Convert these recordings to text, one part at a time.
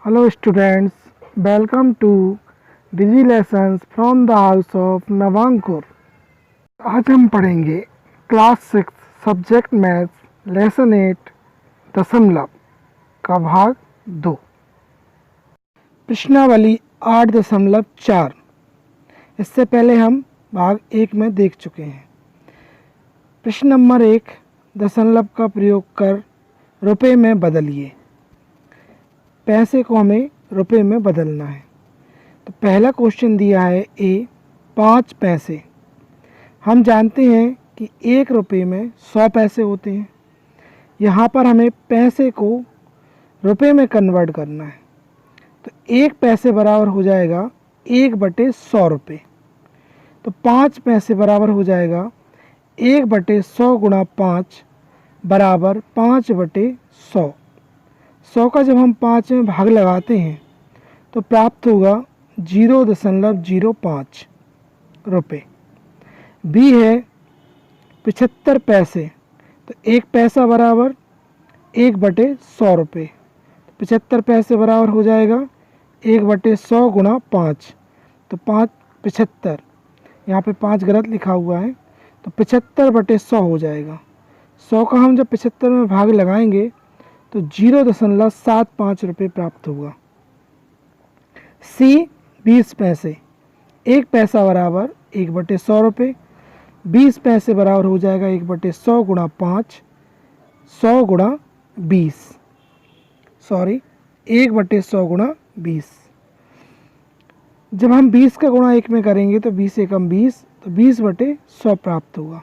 Hello students, welcome to Digi Lessons from the House of Navankur. आज हम पढ़ेंगे class 6 subject maths lesson 8 दशमलव का भाग 2। प्रश्नावली 8.4। इससे पहले हम भाग 1 में देख चुके हैं। प्रश्न नंबर 1, दशमलव का प्रयोग कर रुपए में बदलिए। पैसे को हमें रुपए में बदलना है। तो पहला क्वेश्चन दिया है ए 5 पैसे। हम जानते हैं कि 1 रुपये में 100 पैसे होते हैं। यहाँ पर हमें पैसे को रुपए में कन्वर्ट करना है। तो 1 पैसे बराबर हो जाएगा 1/100 रुपये। तो 5 पैसे बराबर हो जाएगा 1/100 गुणा 5 बराबर 5/100। 100 का जब हम 5 में भाग लगाते हैं तो प्राप्त होगा 0.05 रुपये। बी है 75 पैसे। तो 1 पैसा बराबर 1/100 रुपये। 75 पैसे बराबर हो जाएगा 1/100 गुणा 5। तो 5 75, यहाँ पे 5 गलत लिखा हुआ है, तो 75/100 हो जाएगा। 100 का हम जब 75 में भाग लगाएंगे तो 0.75 रुपये प्राप्त होगा। सी 20 पैसे। 1 पैसा बराबर 1/100 रुपये। 20 पैसे बराबर हो जाएगा 1/100 गुणा 5, 100 गुणा 20, 1/100 गुणा 20। जब हम 20 का गुणा 1 में करेंगे तो 20 एकम 20, तो 20/100 प्राप्त होगा।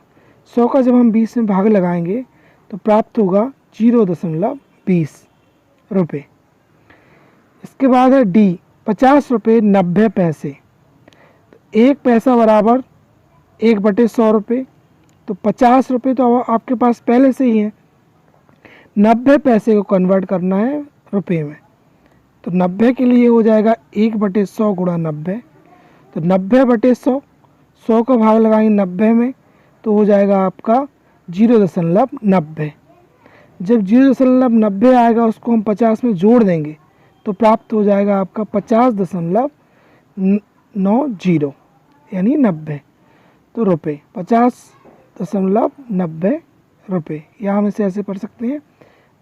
100 का जब हम 20 में भाग लगाएंगे तो प्राप्त होगा 0.20 रुपये। इसके बाद है डी 50 रुपये 90 पैसे। तो 1 पैसा बराबर 1/100 रुपये। तो 50 रुपये तो आपके पास पहले से ही है। 90 पैसे को कन्वर्ट करना है रुपये में। तो 90 के लिए हो जाएगा 1/100 गुणा 90। तो 90/100, 100 का भाग लगाएंगे 90 में तो हो जाएगा आपका 0.90। जब 0.90 आएगा उसको हम 50 में जोड़ देंगे तो प्राप्त हो जाएगा आपका 50.90 यानी 90। तो रुपये 50.90 रुपये, या हम इसे ऐसे पढ़ सकते हैं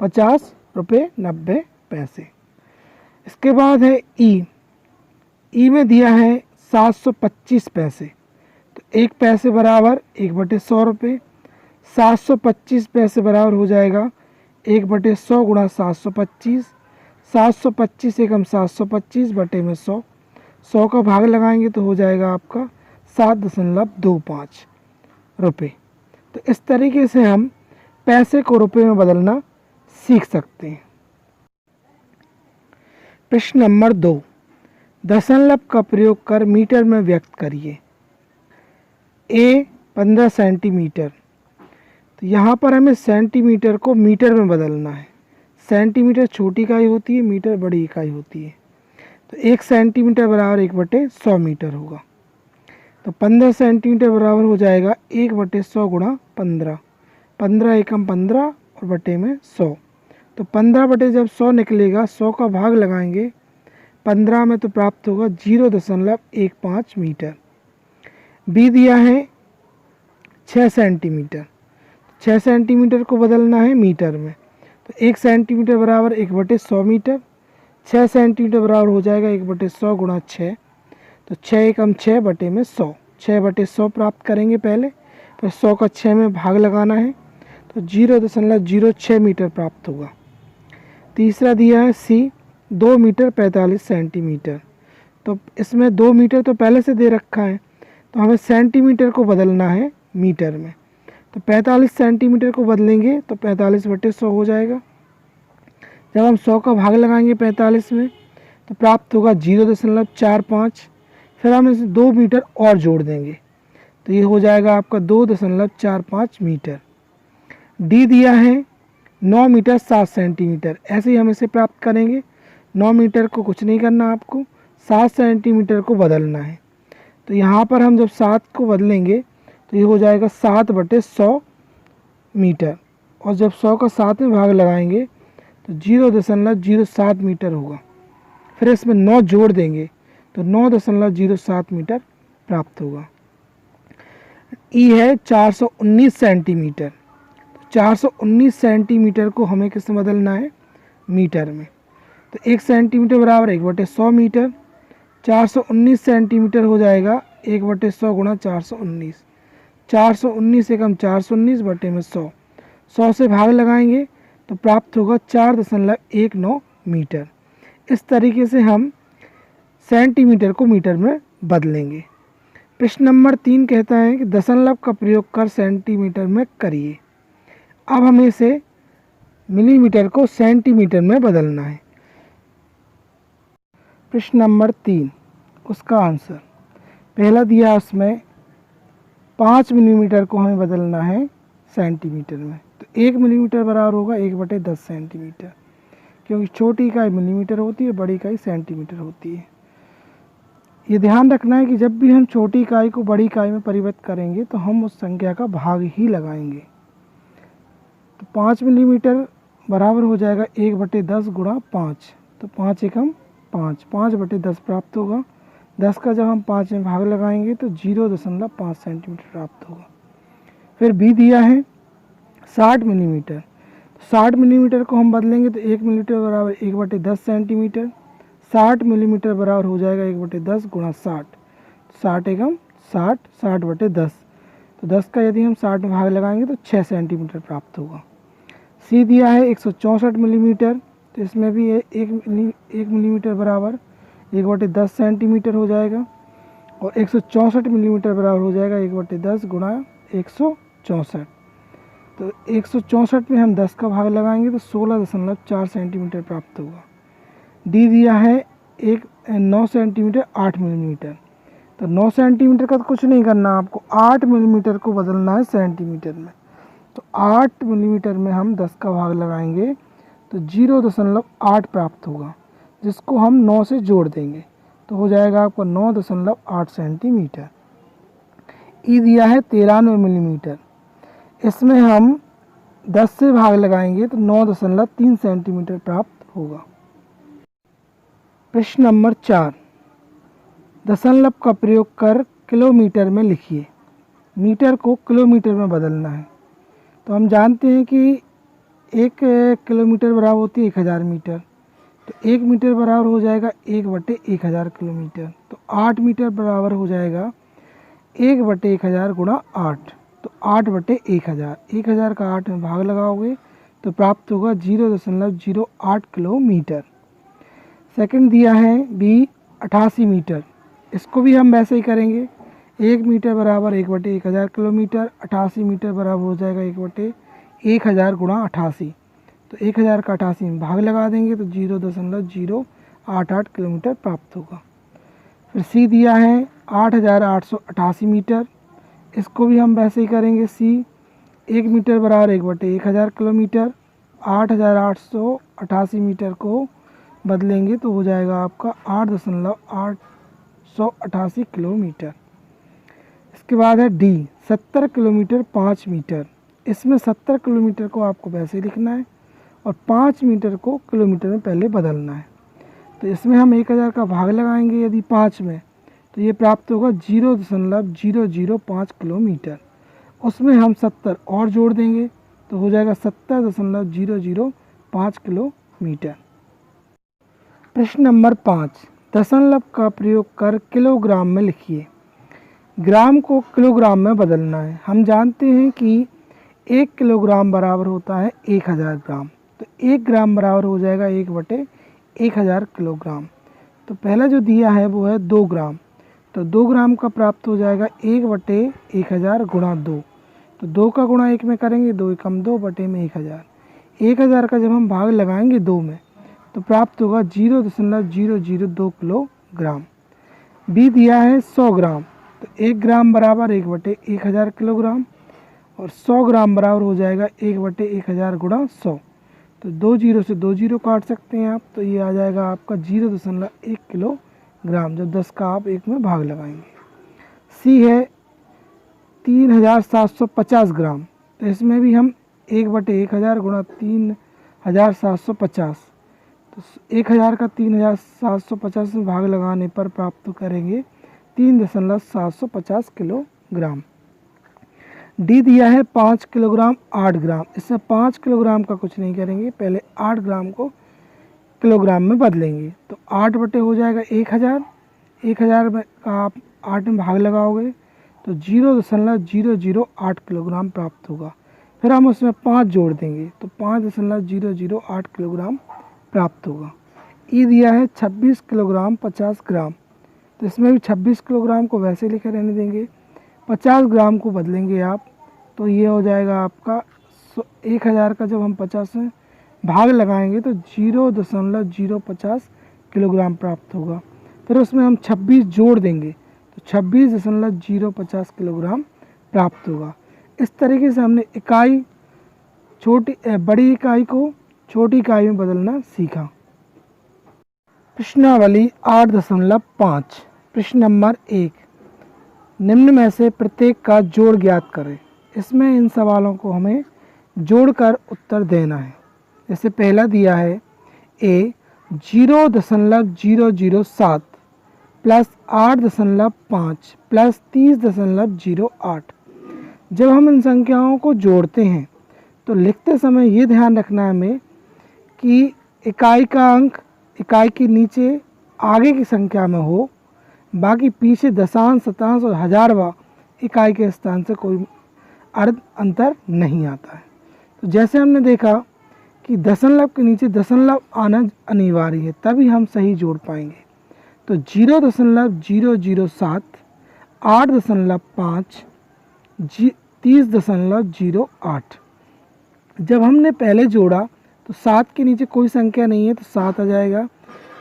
50 रुपये 90 पैसे। इसके बाद है ई में दिया है 725 पैसे। तो 1 पैसे बराबर 1/100 रुपये। 725 पैसे बराबर हो जाएगा 1/100 गुणा 725। 725 एकम 725 बटे में 100। 100 का भाग लगाएंगे तो हो जाएगा आपका 7.25 रुपये। तो इस तरीके से हम पैसे को रुपये में बदलना सीख सकते हैं। प्रश्न नंबर 2, दशमलव का प्रयोग कर मीटर में व्यक्त करिए। ए 15 सेंटीमीटर। तो यहाँ पर हमें सेंटीमीटर को मीटर में बदलना है। सेंटीमीटर छोटी इकाई होती है, मीटर बड़ी इकाई होती है। तो 1 सेंटीमीटर बराबर 1/100 मीटर होगा। तो 15 सेंटीमीटर बराबर हो जाएगा 1/100 गुणा 15। 15 एकम 15 और बटे में 100। तो 15 बटे जब 100 निकलेगा, 100 का भाग लगाएंगे 15 में तो प्राप्त होगा 0.15 मीटर। बी दिया है 6 सेंटीमीटर। 6 सेंटीमीटर को बदलना है मीटर में। तो 1 सेंटीमीटर बराबर 1/100 मीटर। 6 सेंटीमीटर बराबर हो जाएगा 1/100 गुणा 6। तो 6 एकम 6 बटे में 100। 6/100 प्राप्त करेंगे पहले, फिर 100 का 6 में भाग लगाना है तो 0.06 मीटर प्राप्त होगा। तीसरा दिया है सी 2 मीटर 45 सेंटीमीटर। तो इसमें 2 मीटर तो पहले से दे रखा है, तो हमें सेंटीमीटर को बदलना है मीटर में। तो 45 सेंटीमीटर को बदलेंगे तो 45/100 हो जाएगा। जब हम 100 का भाग लगाएंगे 45 में तो प्राप्त होगा 0.45। फिर हम इसे 2 मीटर और जोड़ देंगे तो ये हो जाएगा आपका 2.45 मीटर। डी दिया है 9 मीटर 7 सेंटीमीटर। ऐसे ही हम इसे प्राप्त करेंगे। 9 मीटर को कुछ नहीं करना, आपको 7 सेंटीमीटर को बदलना है। तो यहाँ पर हम जब 7 को बदलेंगे तो ये हो जाएगा 7/100 मीटर। और जब 100 का 7 में भाग लगाएंगे तो 0.07 मीटर होगा। फिर इसमें 9 जोड़ देंगे तो 9.07 मीटर प्राप्त होगा। ई है 419 सेंटीमीटर। 419 सेंटीमीटर को हमें किस में बदलना है, मीटर में। तो 1 सेंटीमीटर बराबर 1/100 मीटर। 419 सेंटीमीटर हो जाएगा 1/100 गुणा 419। 419 एकम 419 बटे में 100, 100 से भाग लगाएंगे तो प्राप्त होगा 4.19 मीटर। इस तरीके से हम सेंटीमीटर को मीटर में बदलेंगे। प्रश्न नंबर 3 कहता है कि दशमलव का प्रयोग कर सेंटीमीटर में करिए। अब हमें इसे मिलीमीटर को सेंटीमीटर में बदलना है। प्रश्न नंबर 3 उसका आंसर पहला दिया, उसमें 5 मिलीमीटर को हमें बदलना है सेंटीमीटर में। तो 1 मिलीमीटर बराबर होगा 1/10 सेंटीमीटर, क्योंकि छोटी इकाई मिलीमीटर होती है, बड़ी इकाई सेंटीमीटर होती है। ये ध्यान रखना है कि जब भी हम छोटी इकाई को बड़ी इकाई में परिवर्तित करेंगे तो हम उस संख्या का भाग ही लगाएंगे। तो 5 मिलीमीटर बराबर हो जाएगा 1/10 गुणा 5, तो 5 एकम 5, 5/10 प्राप्त होगा। 10 का जब हम 5 में भाग लगाएंगे तो 0.5 सेंटीमीटर प्राप्त होगा। फिर बी दिया है 60 मिलीमीटर। 60 मिलीमीटर को हम बदलेंगे तो 1 मिलीमीटर बराबर 1/10 सेंटीमीटर। 60 मिलीमीटर बराबर हो जाएगा 1/10 गुणा 60, 60 एकम 60, 60/10। तो 10 का यदि हम 60 में भाग लगाएंगे तो 6 सेंटीमीटर प्राप्त होगा। सी दिया है 164 मिलीमीटर। तो इसमें भी 1 मिलीमीटर बराबर 1/10 सेंटीमीटर हो जाएगा, और 164 मिलीमीटर बराबर हो जाएगा 1/10 गुणा 164। तो 164 में हम 10 का भाग लगाएंगे तो 16.4 सेंटीमीटर प्राप्त होगा। डी दिया है 9 सेंटीमीटर 8 मिलीमीटर। तो 9 सेंटीमीटर का तो कुछ नहीं करना, आपको 8 मिलीमीटर को बदलना है सेंटीमीटर में। तो 8 मिलीमीटर में हम 10 का भाग लगाएंगे तो 0.8 प्राप्त होगा, जिसको हम 9 से जोड़ देंगे तो हो जाएगा आपका 9.8 सेंटीमीटर। ई दिया है 93 मिलीमीटर। इसमें हम 10 से भाग लगाएंगे तो 9.3 सेंटीमीटर प्राप्त होगा। प्रश्न नंबर 4 दशमलव का प्रयोग कर किलोमीटर में लिखिए। मीटर को किलोमीटर में बदलना है। तो हम जानते हैं कि 1 किलोमीटर बराबर होती है 1000 मीटर। तो 1 मीटर बराबर हो जाएगा 1/1000 किलोमीटर। तो 8 मीटर बराबर हो जाएगा 1/1000 गुणा 8, तो 8/1000। 1000 का 8 में भाग लगाओगे तो प्राप्त होगा 0.08 किलोमीटर। सेकंड दिया है बी 88 मीटर। इसको भी हम वैसे ही करेंगे। 1 मीटर बराबर 1/1000 किलोमीटर। 88 मीटर बराबर हो जाएगा 1/1000 गुणा 88। तो 1000 का 88 में भाग लगा देंगे तो 0.088 किलोमीटर प्राप्त होगा। फिर सी दिया है 8888 मीटर। इसको भी हम वैसे ही करेंगे। सी 1 मीटर बराबर 1/1000 किलोमीटर। 8888 मीटर को बदलेंगे तो हो जाएगा आपका 8.888 किलोमीटर। इसके बाद है डी 70 किलोमीटर 5 मीटर। इसमें 70 किलोमीटर को आपको वैसे लिखना है और 5 मीटर को किलोमीटर में पहले बदलना है। तो इसमें हम 1000 का भाग लगाएंगे यदि 5 में तो ये प्राप्त होगा 0.005 किलोमीटर। उसमें हम 70 और जोड़ देंगे तो हो जाएगा 70.005 किलोमीटर। प्रश्न नंबर 5 दशमलव का प्रयोग कर किलोग्राम में लिखिए। ग्राम को किलोग्राम में बदलना है। हम जानते हैं कि 1 किलोग्राम बराबर होता है 1000 ग्राम। तो 1 ग्राम बराबर हो जाएगा 1/1000 किलोग्राम। तो पहला जो दिया है वो है 2 ग्राम। तो 2 ग्राम का प्राप्त हो जाएगा 1/1000 गुणा 2। तो 2 का गुणा 1 में करेंगे, 2 एकम 2 बटे में 1000। 1000 का जब हम भाग लगाएंगे 2 में तो प्राप्त होगा 0.002 किलोग्राम। बी दिया है 100 ग्राम। तो 1 ग्राम बराबर 1/1000 किलोग्राम, और 100 ग्राम बराबर हो जाएगा 1/1000 गुणा 100। तो 2 जीरो से 2 जीरो काट सकते हैं आप, तो ये आ जाएगा आपका 0.1 किलोग्राम जब 10 का आप 1 में भाग लगाएंगे। सी है 3750 ग्राम। तो इसमें भी हम 1/1000 गुणा 3750, तो 1000 का 3750 में भाग लगाने पर प्राप्त करेंगे 3.750 किलोग्राम। डी दिया है 5 किलोग्राम 8 ग्राम। इसमें 5 किलोग्राम का कुछ नहीं करेंगे, पहले 8 ग्राम को किलोग्राम में बदलेंगे। तो 8 बटे हो जाएगा 1000, 1000 में का आप 8 में भाग लगाओगे तो 0.008 किलोग्राम प्राप्त होगा। फिर हम उसमें 5 जोड़ देंगे तो 5.008 किलोग्राम प्राप्त होगा। ई दिया है 26 किलोग्राम 50 ग्राम, तो इसमें भी 26 किलोग्राम को वैसे लिखे रहने देंगे, 50 ग्राम को बदलेंगे आप, तो ये हो जाएगा आपका 1000 का जब हम 50 में भाग लगाएंगे तो 0.050 किलोग्राम प्राप्त होगा। फिर उसमें हम 26 जोड़ देंगे तो 26.050 किलोग्राम प्राप्त होगा। इस तरीके से हमने बड़ी इकाई को छोटी इकाई में बदलना सीखा। प्रश्नावली 8.5। प्रश्न नंबर 1, निम्न में से प्रत्येक का जोड़ ज्ञात करें। इसमें इन सवालों को हमें जोड़कर उत्तर देना है। जैसे पहला दिया है ए 0.007 प्लस 8.5 प्लस 30.08। जब हम इन संख्याओं को जोड़ते हैं तो लिखते समय ये ध्यान रखना है हमें कि इकाई का अंक इकाई के नीचे आगे की संख्या में हो, बाकी पीछे दशांश, शतांश और हजारवा इकाई के स्थान से कोई अंतर नहीं आता है। तो जैसे हमने देखा कि दशमलव के नीचे दशमलव आना अनिवार्य है, तभी हम सही जोड़ पाएंगे। तो 0.007, 8.5, 30.08। जब हमने पहले जोड़ा तो 7 के नीचे कोई संख्या नहीं है तो 7 आ जाएगा,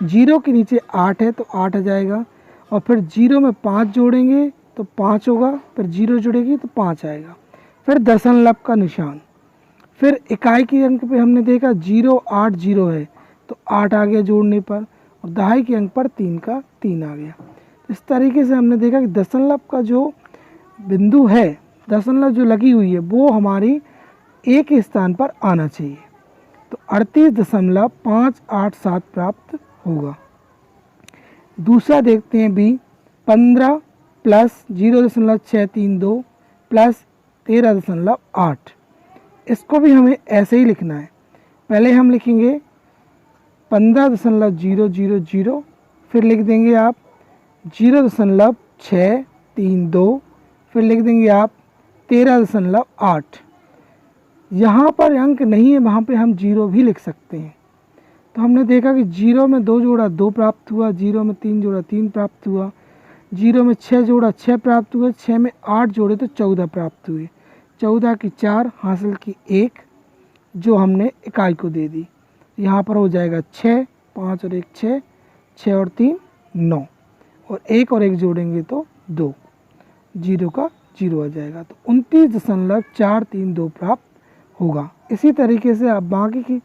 0 के नीचे 8 है तो 8 आ जाएगा, और फिर 0 में 5 जोड़ेंगे तो 5 होगा, फिर 0 जुड़ेगी तो 5 आएगा, फिर दशमलव का निशान। फिर इकाई के अंक पे हमने देखा 080 है तो 8 आ गया जोड़ने पर, और दहाई के अंक पर 3 का 3 आ गया। इस तरीके से हमने देखा कि दशमलव का जो बिंदु है, दशमलव जो लगी हुई है, वो हमारी एक ही स्थान पर आना चाहिए। तो 38.587 प्राप्त होगा। दूसरा देखते हैं बी 15 प्लस 0.632 प्लस 13.8। इसको भी हमें ऐसे ही लिखना है। पहले हम लिखेंगे 15.000, फिर लिख देंगे आप 0.632, फिर लिख देंगे आप 13.8। यहाँ पर अंक नहीं है, वहाँ पे हम 0 भी लिख सकते हैं। तो हमने देखा कि 0 में 2 जोड़ा 2 प्राप्त हुआ, 0 में 3 जोड़ा 3 प्राप्त हुआ, 0 में 6 जोड़ा 6 प्राप्त हुआ, 6 में 8 जोड़े तो 14 प्राप्त हुए। 14 की 4 हासिल की 1 जो हमने इकाई को दे दी। यहाँ पर हो जाएगा 6, 5 और 1 6, 6 और 3 9, और 1 और 1 जोड़ेंगे तो 2, 0 का 0 आ जाएगा। तो 29.432 प्राप्त होगा। इसी तरीके से आप बाकी की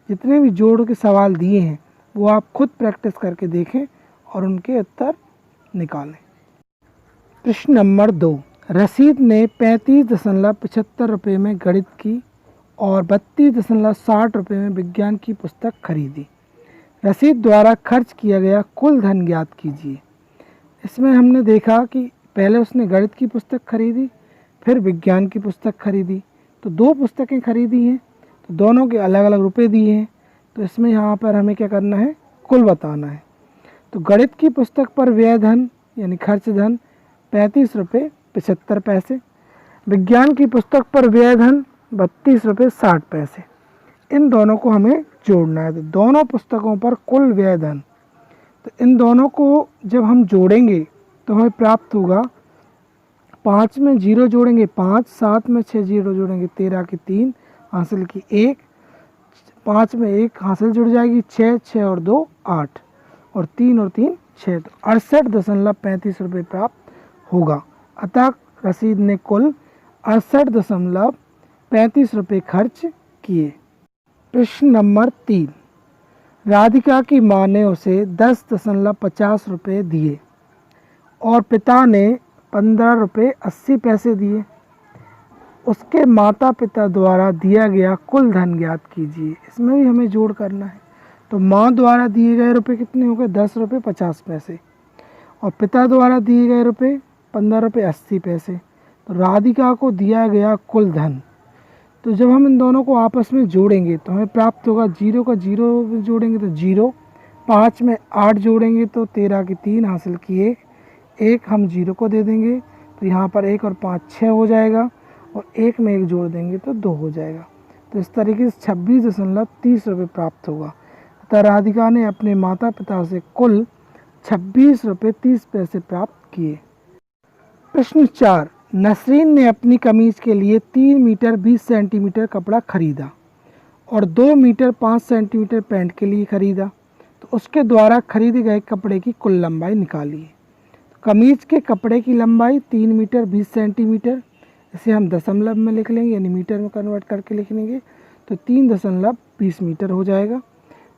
जितने भी जोड़ के सवाल दिए हैं वो आप खुद प्रैक्टिस करके देखें और उनके उत्तर निकालें। प्रश्न नंबर 2, रसीद ने 35.75 रुपये में गणित की और 32.60 रुपये में विज्ञान की पुस्तक खरीदी। रसीद द्वारा खर्च किया गया कुल धन ज्ञात कीजिए। इसमें हमने देखा कि पहले उसने गणित की पुस्तक खरीदी, फिर विज्ञान की पुस्तक खरीदी, तो 2 पुस्तकें खरीदी हैं, तो दोनों के अलग अलग रुपए दिए हैं। तो इसमें यहाँ पर हमें क्या करना है, कुल बताना है। तो गणित की पुस्तक पर व्यय धन यानी खर्च धन 35 रुपये 75 पैसे, विज्ञान की पुस्तक पर व्यय धन 32 रुपये 60 पैसे। इन दोनों को हमें जोड़ना है। तो दोनों पुस्तकों पर कुल व्यय धन, तो इन दोनों को जब हम जोड़ेंगे तो हमें प्राप्त होगा 5 में 0 जोड़ेंगे 5, 7 में 6 0 जोड़ेंगे 13 की 3 हासिल की 1, 5 में 1 हासिल जुड़ जाएगी 6, 6 और 2 8, और 3 और 3 6, तो 68.35 रुपये प्राप्त होगा। अतः रसीद ने कुल 68.35 रुपये खर्च किए। प्रश्न नंबर 3, राधिका की माँ ने उसे 10.50 रुपये दिए और पिता ने 15 रुपये 80 पैसे दिए। उसके माता पिता द्वारा दिया गया कुल धन ज्ञात कीजिए। इसमें भी हमें जोड़ करना है। तो माँ द्वारा दिए गए रुपए कितने हो गए 10 रुपये 50 पैसे, और पिता द्वारा दिए गए रुपए 15 रुपये 80 पैसे। तो राधिका को दिया गया कुल धन, तो जब हम इन दोनों को आपस में जोड़ेंगे तो हमें प्राप्त होगा, 0 का 0 जोड़ेंगे तो 0, 5 में 8 जोड़ेंगे तो 13 की 3 हासिल किए, 1 हम 0 को दे देंगे तो यहाँ पर 1 और 5 6 हो जाएगा, और 1 में 1 जोड़ देंगे तो 2 हो जाएगा। तो इस तरीके से 26.30 रुपये प्राप्त होगा। अतः राधिका ने अपने माता पिता से कुल 26 रुपये 30 पैसे प्राप्त किए। प्रश्न 4, नसरीन ने अपनी कमीज के लिए 3 मीटर 20 सेंटीमीटर कपड़ा खरीदा और 2 मीटर 5 सेंटीमीटर पैंट के लिए खरीदा, तो उसके द्वारा खरीदे गए कपड़े की कुल लंबाई निकालिए। तो कमीज के कपड़े की लंबाई 3 मीटर 20 सेंटीमीटर, इसे हम दशमलव में लिख लेंगे यानी मीटर में कन्वर्ट करके लिख लेंगे, तो 3.20 मीटर हो जाएगा।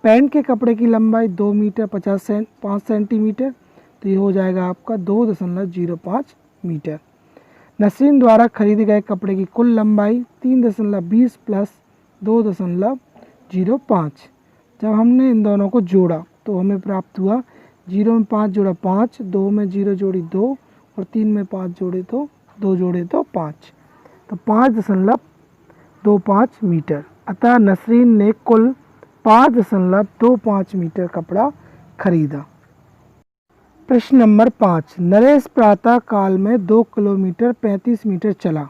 पैंट के कपड़े की लंबाई 2 मीटर 5 सेंटीमीटर, तो ये हो जाएगा आपका 2.05 मीटर। नसरीन द्वारा खरीदे गए कपड़े की कुल लंबाई 3.20 प्लस 2.05। जब हमने इन दोनों को जोड़ा तो हमें प्राप्त हुआ, 0 में 5 जोड़ा 5, 2 में 0 जोड़ी 2 और 3 में 5 जोड़े तो 2 जोड़े तो 5, तो 5.25 मीटर। अतः नसरीन ने कुल 5.25 मीटर कपड़ा खरीदा। प्रश्न नंबर 5, नरेश प्रातः काल में 2 किलोमीटर 35 मीटर चला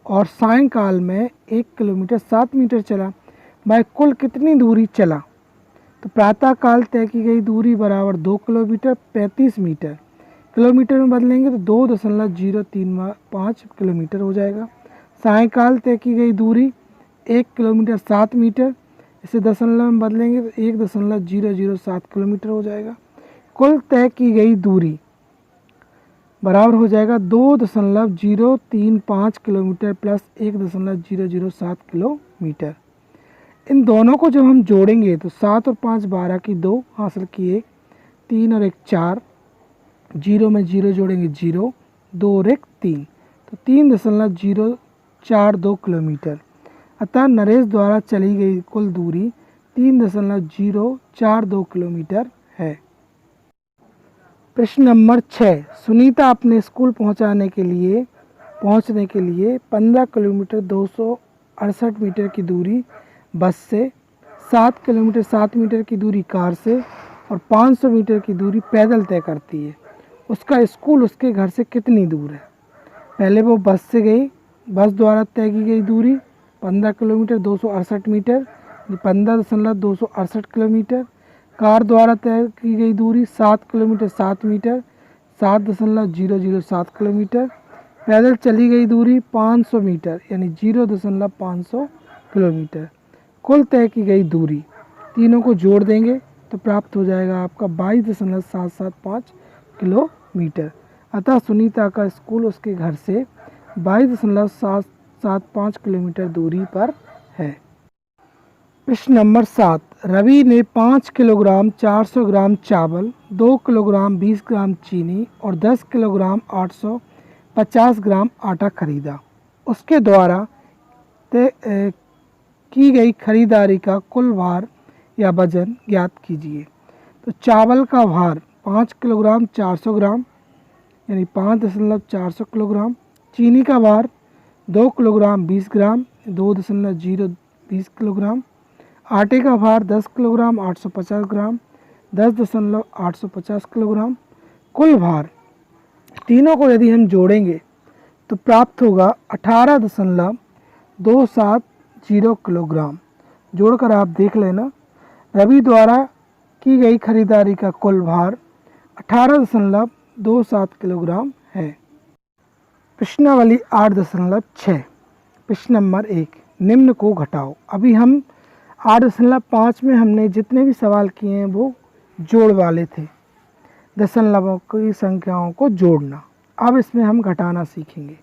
और सायंकाल में 1 किलोमीटर 7 मीटर चला, वह कुल कितनी दूरी चला? तो प्रातः काल तय की गई दूरी बराबर 2 किलोमीटर 35 मीटर, किलोमीटर में बदलेंगे तो 2.035 किलोमीटर हो जाएगा। सायंकाल तय की गई दूरी 1 किलोमीटर 7 मीटर, इसे दशमलव में बदलेंगे तो 1.007 किलोमीटर हो जाएगा। कुल तय की गई दूरी बराबर हो जाएगा 2.035 किलोमीटर प्लस 1.007 किलोमीटर। इन दोनों को जब हम जोड़ेंगे तो 7 और 5 12 की 2 हासिल किए, 3 और 1 4, 0 में 0 जोड़ेंगे 0, 2 और 1 3, तो 3.042 किलोमीटर। अतः नरेश द्वारा चली गई कुल दूरी 3.042 किलोमीटर है। प्रश्न नंबर 6, सुनीता अपने स्कूल पहुंचने के लिए 15 किलोमीटर 268 मीटर की दूरी बस से, 7 किलोमीटर 7 मीटर की दूरी कार से और 500 मीटर की दूरी पैदल तय करती है। उसका स्कूल उसके घर से कितनी दूर है? पहले वो बस से गई, बस द्वारा तय की गई दूरी 15 किलोमीटर 268 मीटर, 15.268 किलोमीटर। कार द्वारा तय की गई दूरी 7 किलोमीटर 7 मीटर, 7.007 किलोमीटर। पैदल चली गई दूरी 500 मीटर यानी 0.500 किलोमीटर। कुल तय की गई दूरी तीनों को जोड़ देंगे तो प्राप्त हो जाएगा आपका 22.775 किलोमीटर। अतः सुनीता का स्कूल उसके घर से 22.775 किलोमीटर दूरी पर है। प्रश्न नंबर 7, रवि ने 5 किलोग्राम 400 ग्राम चावल, 2 किलोग्राम 20 ग्राम चीनी और 10 किलोग्राम 850 ग्राम आटा खरीदा। उसके द्वारा की गई खरीदारी का कुल भार या वजन ज्ञात कीजिए। तो चावल का भार 5 किलोग्राम 400 ग्राम यानी 5.400 किलोग्राम, चीनी का भार 2 किलोग्राम 20 ग्राम 2.020 किलोग्राम, आटे का भार 10 किलोग्राम 850 ग्राम 10.850 किलोग्राम। कुल भार तीनों को यदि हम जोड़ेंगे तो प्राप्त होगा 18.270 किलोग्राम। जोड़कर आप देख लेना, रवि द्वारा की गई खरीदारी का कुल भार 18.27 किलोग्राम है। प्रश्नावली 8.6, प्रश्न नंबर 1, निम्न को घटाओ। अभी हम 8.5 में हमने जितने भी सवाल किए हैं वो जोड़ वाले थे, दशमलवों की संख्याओं को जोड़ना। अब इसमें हम घटाना सीखेंगे।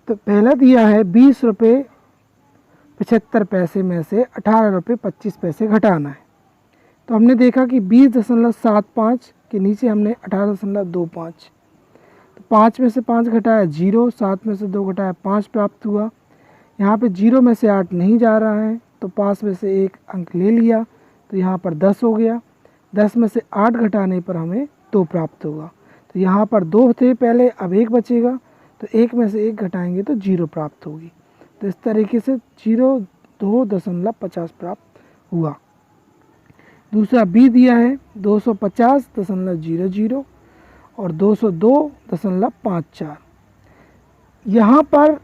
तो पहला दिया है 20 रुपये 75 पैसे में से 18 रुपये 25 पैसे घटाना है। तो हमने देखा कि 20.75 के नीचे हमने 18.25, तो 5 में से 5 घटाया 0, 7 में से 2 घटाया 5 प्राप्त हुआ। यहाँ पे 0 में से 8 नहीं जा रहा है तो 5 में से 1 अंक ले लिया, तो तो यहाँ पर 10 हो गया। 10 में से 8 घटाने पर हमें 2 प्राप्त होगा। तो यहाँ पर 2 थे पहले, अब 1 बचेगा, तो 1 में से 1 घटाएंगे तो 0 प्राप्त होगी। तो इस तरीके से 02.50 प्राप्त हुआ। दूसरा बी दिया है 250.00 और 202.54। यहाँ पर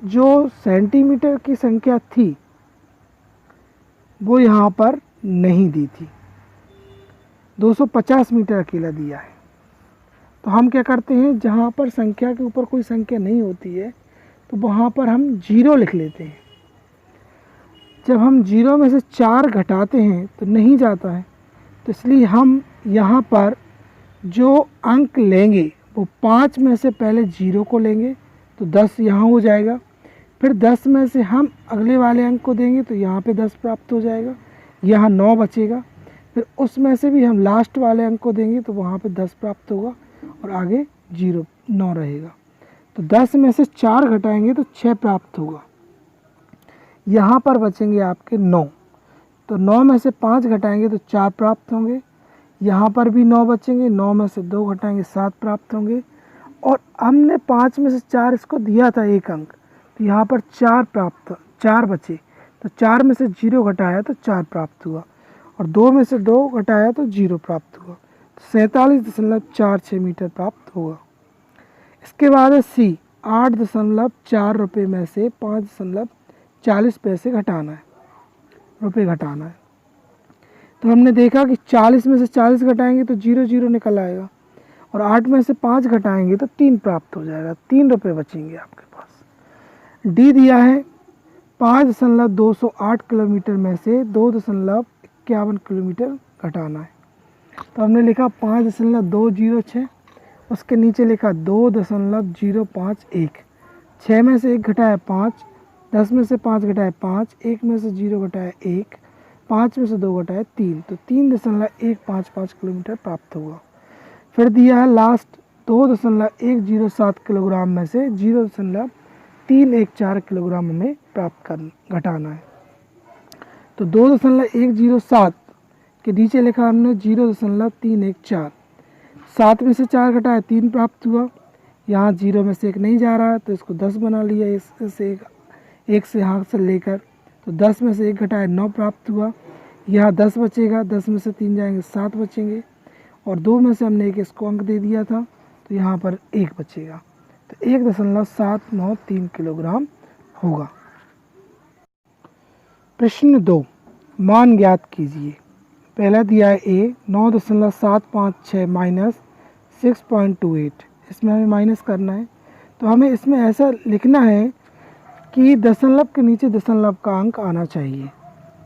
जो सेंटीमीटर की संख्या थी वो यहाँ पर नहीं दी थी, 250 मीटर अकेला दिया है। तो हम क्या करते हैं, जहाँ पर संख्या के ऊपर कोई संख्या नहीं होती है तो वहाँ पर हम 0 लिख लेते हैं। जब हम 0 में से 4 घटाते हैं तो नहीं जाता है, तो इसलिए हम यहाँ पर जो अंक लेंगे वो 5 में से पहले 0 को लेंगे तो 10 यहाँ हो जाएगा। फिर 10 में से हम अगले वाले अंक को देंगे तो यहाँ पे 10 प्राप्त हो जाएगा, यहाँ 9 बचेगा। फिर उसमें से भी हम लास्ट वाले अंक को देंगे तो वहाँ पे 10 प्राप्त होगा और आगे 9 रहेगा। तो 10 में से 4 घटाएंगे तो 6 प्राप्त होगा। यहाँ पर बचेंगे आपके 9, तो 9 में से 5 घटाएंगे तो 4 प्राप्त होंगे। यहाँ पर भी 9 बचेंगे, 9 में से 2 घटाएंगे 7 प्राप्त होंगे। और हमने 5 में से 4 इसको दिया था 1 अंक, तो यहाँ पर 4 बचे, तो 4 में से 0 घटाया तो 4 प्राप्त हुआ और 2 में से 2 घटाया तो 0 प्राप्त हुआ। तो 47.46 मीटर प्राप्त होगा। इसके बाद है सी, 8.4 रुपये में से 5.40 पैसे घटाना है, रुपये घटाना है। तो हमने देखा कि 40 में से 40 घटाएंगे तो 0 निकल आएगा और 8 में से 5 घटाएंगे तो 3 प्राप्त हो जाएगा, 3 रुपये बचेंगे आपके पास। डी दिया है 5.208 किलोमीटर में से 2.51 किलोमीटर घटाना है। तो हमने लिखा 5.206, उसके नीचे लिखा 2.051। 6 में से 1 घटाया 5, 10 में से 5 घटाया 5, 1 में से 0 घटाया 1, 5 में से 2 घटाया 3, तो 3.155 किलोमीटर प्राप्त होगा। फिर दिया है लास्ट 2.107 किलोग्राम में से 0.314 किलोग्राम हमें प्राप्त घटाना है। तो 2.107 के नीचे लिखा हमने 0.314। 7 में से 4 घटाया 3 प्राप्त हुआ। यहाँ 0 में से 1 नहीं जा रहा है तो इसको 10 बना लिया, इससे 1 से हाथ से लेकर, तो 10 में से 1 घटाया 9 प्राप्त हुआ। यहाँ 10 बचेगा, 10 में से 3 जाएंगे 7 बचेंगे और 2 में से हमने 1 इसको अंक दे दिया था तो यहाँ पर 1 बचेगा। तो 1.793 किलोग्राम होगा। प्रश्न 2, मान ज्ञात कीजिए। पहला दिया है ए 9.756 माइनस 6.28, इसमें हमें माइनस करना है। तो हमें इसमें ऐसा लिखना है कि दशमलव के नीचे दशमलव का अंक आना चाहिए।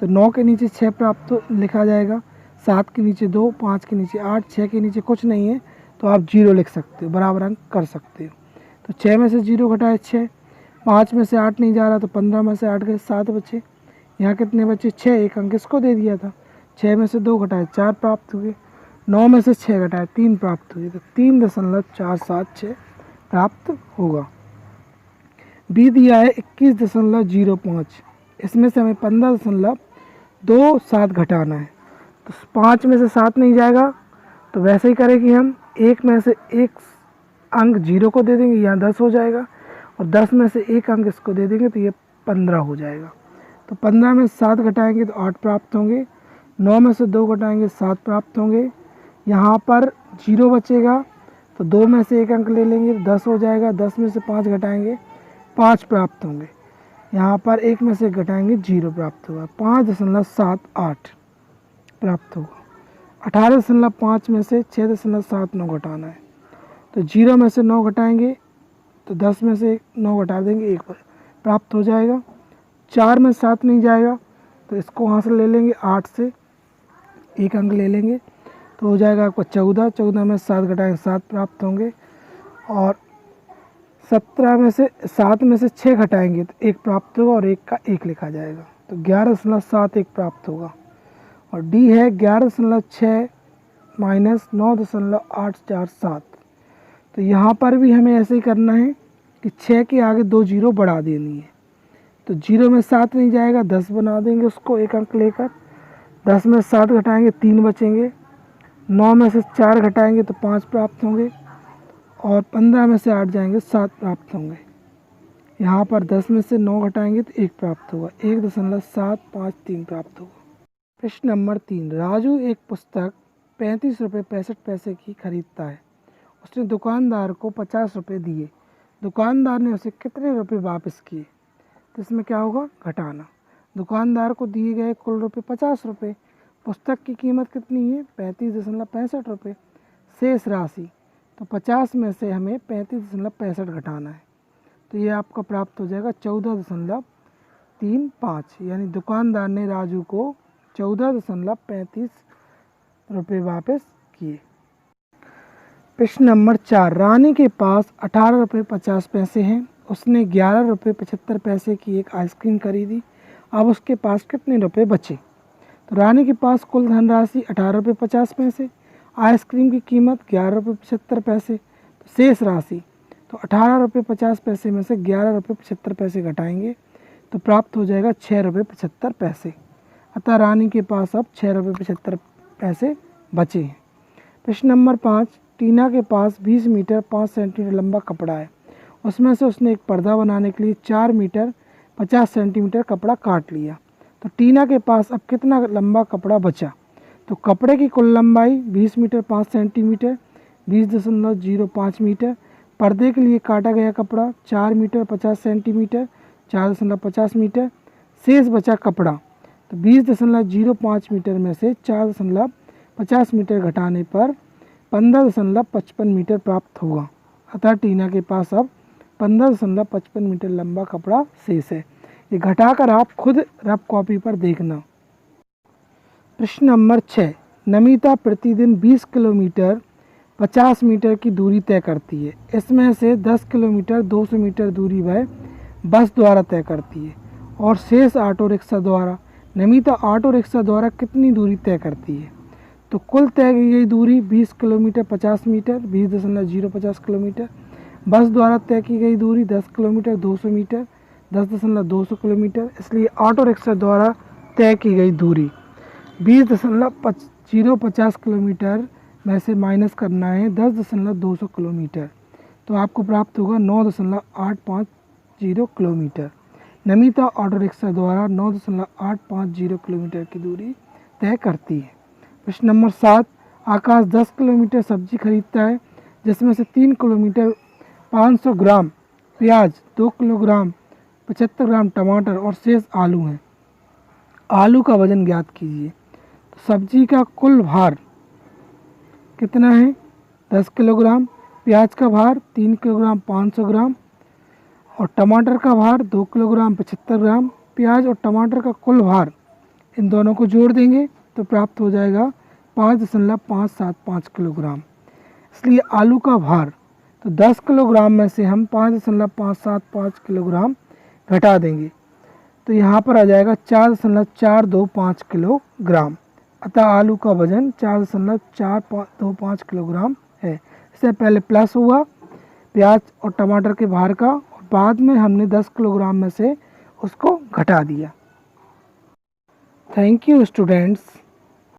तो 9 के नीचे 6 प्राप्त लिखा जाएगा, 7 के नीचे 2, 5 के नीचे 8, 6 के नीचे कुछ नहीं है तो आप 0 लिख सकते हो, बराबर अंक कर सकते हो। तो 6 में से 0 घटाए 6, 5 में से 8 नहीं जा रहा तो 15 में से 8 गए 7 बचे। यहाँ कितने बचे 6, 1 अंक इसको दे दिया था। 6 में से 2 घटाए 4 प्राप्त हुए, 9 में से 6 घटाए 3 प्राप्त हुए, तो 3.476 प्राप्त होगा। बी दिया है 21.05, इसमें से हमें 15.27 घटाना है। तो 5 में से 7 नहीं जाएगा तो वैसे ही करेंगे हम, 1 में से 1 अंक 0 को दे देंगे, यहाँ 10 हो जाएगा और 10 में से 1 अंक इसको दे देंगे तो ये 15 हो जाएगा। तो 15 में से 7 घटाएंगे तो 8 प्राप्त होंगे, 9 में से 2 घटाएंगे 7 प्राप्त होंगे। यहाँ पर 0 बचेगा तो 2 में से 1 अंक ले लेंगे तो 10 हो जाएगा, 10 में से 5 घटाएंगे 5 प्राप्त होंगे। यहाँ पर 1 में से 1 घटाएंगे 0 प्राप्त होगा, 5.78 प्राप्त होगा। 18.5 में से 6.79 घटाना है। तो 0 में से 9 घटाएंगे तो 10 में से 9 घटा देंगे 1 प्राप्त हो जाएगा। 4 में 7 नहीं जाएगा तो इसको वहाँ से ले लेंगे, 8 से 1 अंक ले लेंगे तो हो जाएगा आपका 14। 14 में 7 घटाएंगे 7 प्राप्त होंगे और 17 में से 7 में से 6 घटाएंगे तो 1 प्राप्त होगा और 1 का 1 लिखा जाएगा। तो 11.71 प्राप्त होगा। और डी है 11.6 माइनस 9.847। तो यहाँ पर भी हमें ऐसे ही करना है कि 6 के आगे 2 0 बढ़ा देनी है। तो 0 में 7 नहीं जाएगा, 10 बना देंगे उसको 1 अंक लेकर। 10 में से 7 घटाएंगे 3 बचेंगे, 9 में से 4 घटाएंगे तो 5 प्राप्त होंगे, और 15 में से 8 जाएंगे 7 प्राप्त होंगे। यहाँ पर 10 में से 9 घटाएंगे तो 1 प्राप्त होगा, 1.753 प्राप्त होगा। प्रश्न नंबर 3, राजू एक पुस्तक 35 रुपये 65 पैसे की खरीदता है। उसने दुकानदार को 50 रुपये दिए, दुकानदार ने उसे कितने रुपये वापस किए? तो इसमें क्या होगा? घटाना। दुकानदार को दिए गए कुल रुपये 50 रुपये, पुस्तक की कीमत कितनी है? 35.65 रुपये। शेष राशि, तो 50 में से हमें 35.65 घटाना है, तो ये आपका प्राप्त हो जाएगा 14.35, यानी दुकानदार ने राजू को 14.35 रुपये वापस किए। प्रश्न नंबर 4, रानी के पास 18 रुपये 50 पैसे हैं। उसने 11 रुपये 75 पैसे की एक आइसक्रीम खरीदी। अब उसके पास कितने रुपए बचे? तो रानी के पास कुल धनराशि 18 रुपये 50 पैसे, आइसक्रीम की कीमत 11 रुपये 75 पैसे, तो शेष राशि, तो 18 रुपये 50 पैसे में से 11 रुपये 75 पैसे घटाएंगे तो प्राप्त हो जाएगा 6 रुपये 75 पैसे। अतः रानी के पास अब 6 रुपये 75 पैसे बचे हैं। प्रश्न नंबर 5, टीना के पास 20 मीटर 5 सेंटीमीटर लंबा कपड़ा है। उसमें से उसने एक पर्दा बनाने के लिए 4 मीटर 50 सेंटीमीटर कपड़ा काट लिया। तो टीना के पास अब कितना लंबा कपड़ा बचा? तो कपड़े की कुल लंबाई 20 मीटर 5 सेंटीमीटर 20.05 मीटर, पर्दे के लिए काटा गया कपड़ा 4 मीटर 50 सेंटीमीटर 4.50 मीटर, शेष बचा कपड़ा, तो 20.05 मीटर में से 4.50 मीटर घटाने पर 15.55 मीटर प्राप्त होगा। अतः टीना के पास अब 15.55 मीटर लंबा कपड़ा शेष है। ये घटाकर आप खुद रफ कॉपी पर देखना। प्रश्न नंबर 6, नमिता प्रतिदिन 20 किलोमीटर 50 मीटर की दूरी तय करती है। इसमें से 10 किलोमीटर 200 मीटर दूरी वह बस द्वारा तय करती है और शेष ऑटो रिक्शा द्वारा। नमिता ऑटो रिक्शा द्वारा कितनी दूरी तय करती है? तो कुल तय की गई दूरी 20 किलोमीटर 50 मीटर 20.050 किलोमीटर, बस द्वारा तय की गई दूरी 10 किलोमीटर 200 मीटर 10.200 किलोमीटर, इसलिए ऑटो रिक्शा द्वारा तय की गई दूरी 20.050 किलोमीटर में से माइनस करना है 10.200 किलोमीटर, तो आपको प्राप्त होगा 9.850 किलोमीटर। नमिता ऑटो रिक्शा द्वारा 9.850 किलोमीटर की दूरी तय करती है। प्रश्न नंबर 7, आकाश 10 किलोमीटर सब्जी खरीदता है, जिसमें से 3 किलोमीटर 500 ग्राम प्याज, 2 किलोग्राम 75 ग्राम टमाटर और शेष आलू हैं। आलू का वजन ज्ञात कीजिए। तो सब्जी का कुल भार कितना है? 10 किलोग्राम, प्याज का भार 3 किलोग्राम 500 ग्राम और टमाटर का भार 2 किलोग्राम 75 ग्राम। प्याज और टमाटर का कुल भार, इन दोनों को जोड़ देंगे तो प्राप्त हो जाएगा 5.575 किलोग्राम। इसलिए आलू का भार, तो 10 किलोग्राम में से हम 5.575 किलोग्राम घटा देंगे तो यहाँ पर आ जाएगा 4.425 किलोग्राम। अतः आलू का वजन 4.425 किलोग्राम है। इससे पहले प्लस हुआ प्याज और टमाटर के भार का और बाद में हमने 10 किलोग्राम में से उसको घटा दिया। Thank you students.